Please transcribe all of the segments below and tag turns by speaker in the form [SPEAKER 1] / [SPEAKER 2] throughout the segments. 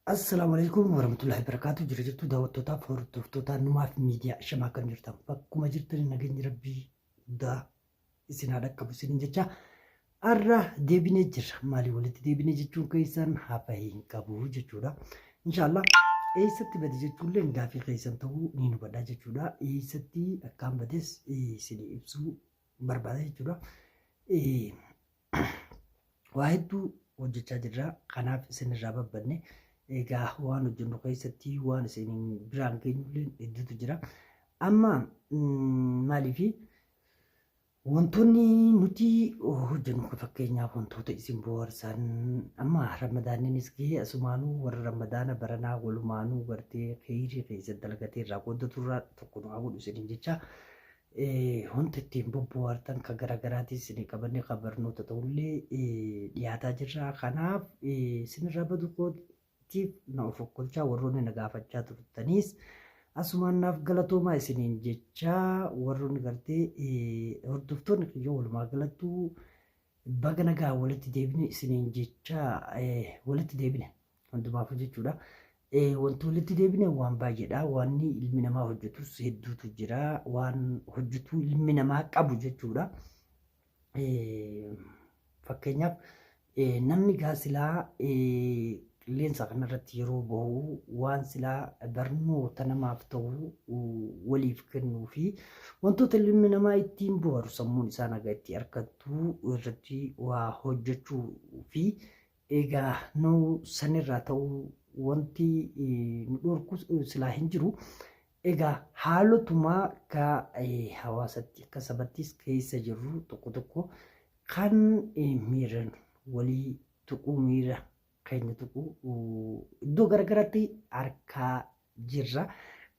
[SPEAKER 1] Assalamualaikum warahmatullahi wabarakatuh. Jirtu daawwattootaa fi hordoftoota Numaaf Miidiyaa shamaa kan jirtan bakkuma jirtan nageenyi rabbii guddaa isin haa dhaqqabu isiniin jecha har'a deebinee jirra. Maalii walitti deebinee jechuun keessan hafa hin qabu jechuudha. Inshaallah eessatti bade jechuullee gaafii keessan ta'uu ni hubadhaa jechuudha. Eessatti akkaan bades isin ibsuu barbaada jechuudha. Waa hedduu hojjechaa jirra. Kanaaf isinirraa babbanne egaa waan hojjennu keessatti waan isin biraan geenyullee hedduutu jira. Amma maaliifi wantoonni nuti hojjennu fakkeenyaaf wantoota isin bohaarsan amma ramadaaniinis gahee asumaanuu warra ramadaana baranaa walumaanuu gartee kheyrii keessa dalagatee irraa qooddatu irraa tokko nu haa godhu isiniin jecha wanta ittiin bobbohaartan kan garaagaraatiin isin qabannee kan barnoota ta'ullee dhiyaataa jirra. Kanaaf isinirraa badu tiif na of okkolchaa warroonni na gaafachaa turtanis asumaan naaf galatoomaa isiniin jecha warroonni gartee hordoftoonni kiyya walumaa galattu baga nagaa walitti deebine isiniin jecha walitti deebine hundumaaf jechuudha. Wanti walitti deebine waan baay'eedha. Waan ilmi namaa hojjetus hedduutu jira. Waan hojjetu ilmi namaa qabu jechuudha. Fakkeenyaaf namni gaasilaa qilleensa kanarratti yeroo bahu waan silaa barnoota namaaf ta'u waliif kennuu fi wantoota ilmi namaa ittiin bohaaru sammuun isaa nagaa itti argattu irratti waa hojjechuu fi egaa nu sanirraa ta'uu wanti nu dhorku silaa hin jiru. Egaa haalotuma ka hawaasatti akka sabattis keessa jirru tokko tokko kan miiran walii tuquu miira keenya tuquu iddoo garagaraatti argaa jirra.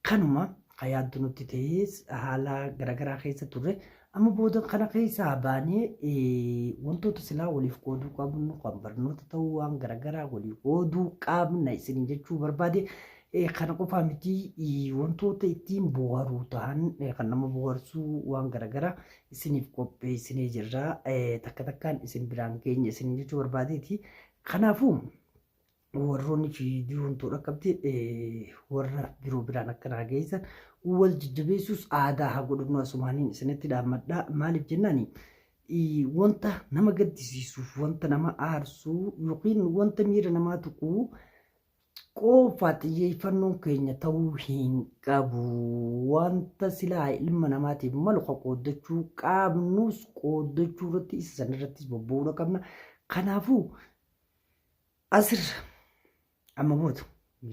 [SPEAKER 1] Kanuma kan yaaddu nutti ta'es haala garagaraa keessa turre amma booda kana keessaa baanee wantoota silaa waliif qooduu qabnu kan barnoota ta'uu waan garagaraa waliif qooduu qabna isin jechuu barbaade. Kana qofaa miti wantoota ittiin bohaaruu ta'an kan nama bohaarsuu waan garagaraa isiniif qopheessinee jirra. Takka takkaan isin biraan keenya isin jechuu barbaadeeti. Kanaafuu warroonni viidiyoo wantoota qabdi warra biroo biraan akkanaa geessan wal jajjabeessuus aadaa haa godhannu asumaaniin isinitti dhaammadha. Maaliif jennaani wanta nama gaddisiisuuf wanta nama aarsuu yookiin wanta miira namaa tuquu qofa xiyyeeffannoon keenya ta'uu hin qabu. Wanta silaa ilma namaatiif malu kan qooddachuu qabnus qooddachuu irratti isa sanarrattis bobba'uu qabna. Kanaafuu asirra amma booda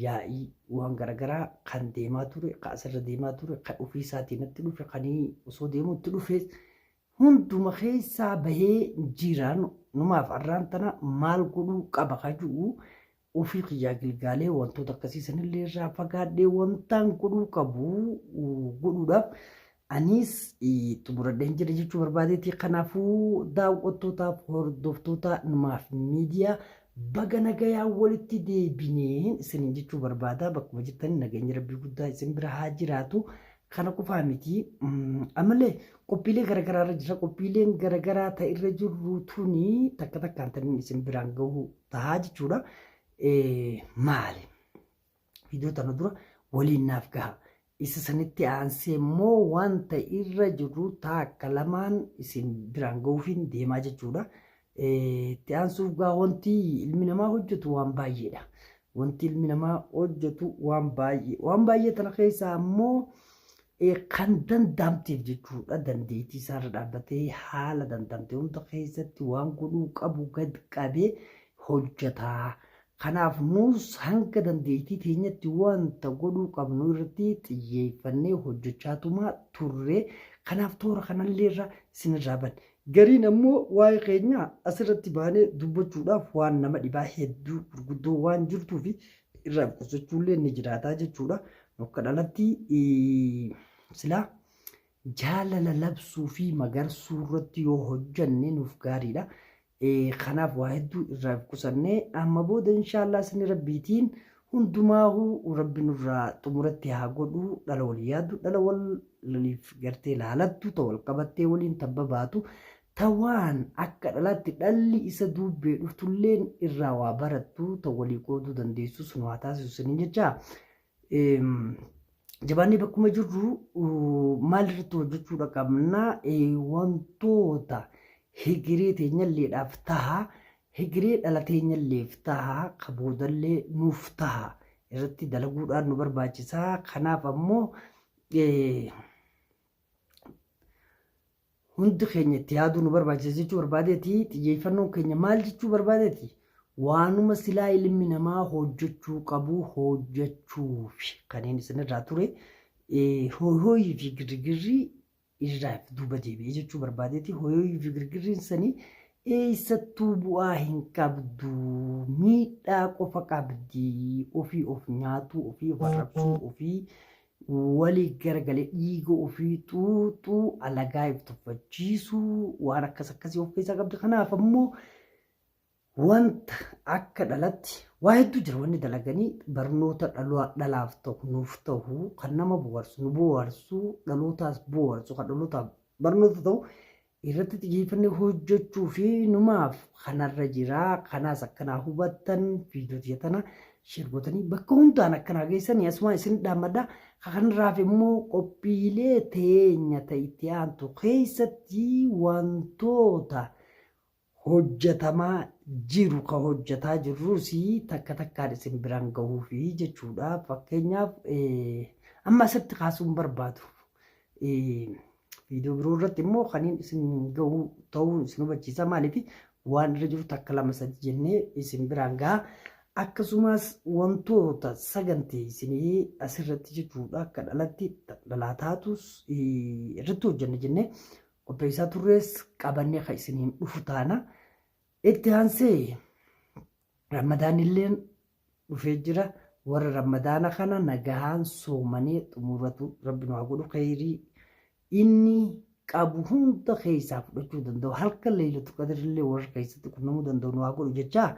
[SPEAKER 1] yaa'ii waan garagaraa kan deemaa ture kan asirra deemaa ture kan ofii isaatiin natti dhufe kan osoo deemuu itti dhufe hunduma keessaa bahee jiraan numaaf arraan tana maal godhuu qaba kan jedhu ofii kiyyaa gilgaalee wantoota akkasii sanillee irraa fagaadhee wantaan godhuu qabu godhuudhaaf anis xumuradheen jira jechuu barbaadeeti. Kanaafuu daawwattootaaf hordoftoota Numaaf Miidiyaa baga nagayaa walitti deebineen isin jechuu barbaada. Bakkuma jirtan nageenyi rabbii guddaa isin bira haa jiraatu. Kana qofaa miti ammallee qophiilee garagaraa irra jira. Qophiileen garagaraa ta'e irra jirru tuni takka takkaan taniin isin biraan gahu tahaa jechuudha. Maali viidiyoo tana dura waliin naaf gaha isa sanitti aansee immoo wanta irra jiru takka lamaan isin biraan gahuufiin deemaa jechuudha. Itti aansuuf gaa wanti ilmi namaa hojjetu waan baay'eedha. Wanti ilmi namaa hojjetu waan baay'ee tana keessaa immoo kan danda'amteef jechuudha. Dandeettii isaarra dhaabbatee haala danda'amte hunda keessatti waan godhuu qabu gad qabee hojjetaa. Kanaaf nuus hanga dandeettii teenyatti wanta godhuu qabnu irratti xiyyeeffannee hojjechaatuma turre. Kanaaf toora kanallee irra isinirraa banne. Gariin ammoo waa'ee keenya asirratti baanee dubbachuudhaaf waan nama dhibaa hedduu gurguddoo waan jirtuu fi irraa qusachuullee ni jiraataa jechuudha. Akka dhalatti silaa jaalala labsuu fi magarsuu irratti yoo hojjanne nuuf gaariidha. Kanaaf waa hedduu irraa qusannee amma booda inshaallah isin rabbiitiin hundumaahuu rabbi nurraa xumuratti haa godhu. Dhala walii yaaddu dhala waliif gartee laalattu ta'u wal qabattee waliin tabba baatu tawaan akka dhalaatti dhalli isa duubbee dhuftulleen irraa waa barattu ta walii qooduu dandeessu sun waa taasisu sinin jecha jabaannee bakkuma jirru maalirratti hojjechuudha qabna wantoota higiree teenyalleedhaaf taha higiree dhala teenyalleef taha kaboodallee nuuf taha irratti dalaguudhaan nu barbaachisaa kanaaf ammoo hundi keenya itti yaaduu nu barbaachisa jechuu barbaadeeti xiyyeeffannoon keenya maal jechuu barbaadeeti waanuma silaa ilmi namaa hojjechuu qabu hojjechuuf kanneen isinirraa ture hooyii fi girgirri irraa duuba deebi'ee jechuu barbaadeeti hooyii fi girgirriin sanii eessattuu bu'aa hin qabdu miidhaa qofa qabdi ofii of nyaatuu ofii of arrabsuu ofii walii garagalee dhiiga ofii xuuxuu alagaa if tuffachiisuu waan akkasii of keessaa qabdi kanaaf ammoo wanta akka dhalatti waa hedduu jira wanni dalaganii barnoota dhalaaf ta'u nuuf ta'u kan nama bohaarsu nu bohaarsu dhalootaas bohaarsu kan dhalootaaf barnoota ta'u irratti xiyyeeffannee hojjechuu fi numaaf kanarra jira kanaas akkanaa hubattan viidiyoo tana shirbootanii bakka hundaan akkanaa geessanii asuma isin dhaammadha kanarraaf immoo qophiilee teenya ta'itti aantu keessatti wantoota hojjetamaa jiru ka hojjetaa jirrus takka takkaan isin biraan gahuu fi jechuudha fakkeenyaaf amma asitti kaasuun barbaadu viidiyoo biroo irratti immoo kaniin isin gahuu ta'uu isin hubachiisa maaliif waan irra jiru takka lama sadi jennee isin biraan gaha akkasumas wantoota sagantee isinii asirratti jechuudha akka dhalatti dhalaataatus irratti hojjenne jennee qopheessaa turrees qabannee kan isiniin dhufu taana itti aansee ramadaanillee dhufee jira warra ramadaana kana nagahaan soomanii xumuratu rabbi nu haa godhu khayrii inni qabu hunda keessaa fudhachuu danda'u halkan leelatu qadarillee warra keessatti qunnamuu danda'u nu haa godhu jechaa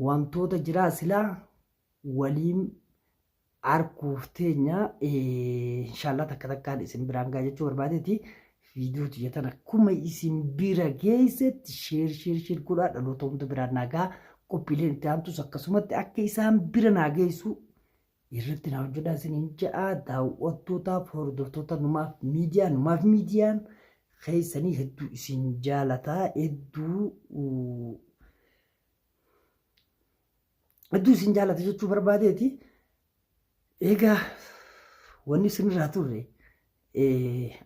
[SPEAKER 1] wantoota jiraa silaa waliin arkuuf teenya inshallah takka takkaan isin biraan gaa jechuu barbaadeeti viidiyoo tiyyatan akkuma isin bira geessetti sheer godhaa dhaloota hunda biraan nagaa qophiileen itti aantus akkasumatti akka isaan bira naa geessu irratti naa hojjedhaa isiniin ja'a daawwattootaaf hordoftoota numaaf miidiyaan keessanii hedduu isin jaalataa hedduu isin jaalata jechuu barbaadeeti egaa wanni isinirraa turre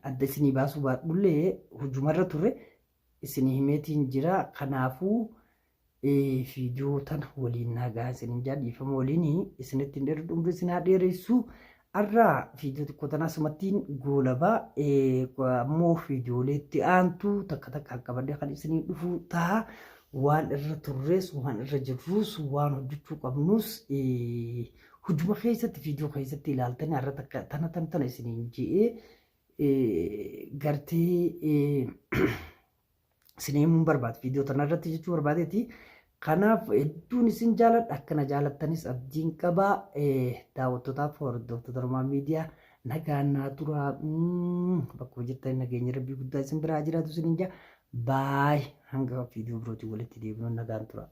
[SPEAKER 1] adda isinii baasuu baadhullee hujumarra turre isinii himeetiin jira kanaafuu viidiyoo tan waliin nagaa isiniin jaadhiifama waliin isinitti hin dheeradhu isin haa dheeressu arraa viidiyoo xiqqoo tanaa sumattiin goolabaa ammoo viidiyooleetti aantu takka takka qabadee kan isinii dhufu ta'a waan irra turres waan irra jirrus waan hojjechuu qabnus hujuma keessatti viidiyoo keessatti ilaaltanii arra takka tana isiniin je'ee gartee isin barbaadu viidiyoo tana irratti jechuu barbaadeeti kanaaf hedduun isin jaaladha akkana jaalattanis abdiin qabaa daawwattootaaf hordoftoota Oromaa miidiyaa nagaan naa turaa bakka jirtan nageenya rabbii guddaa isin biraa jiraatu isiniin jaa baay hanga viidiyoo birootiin walitti deebinu nagaan turaa.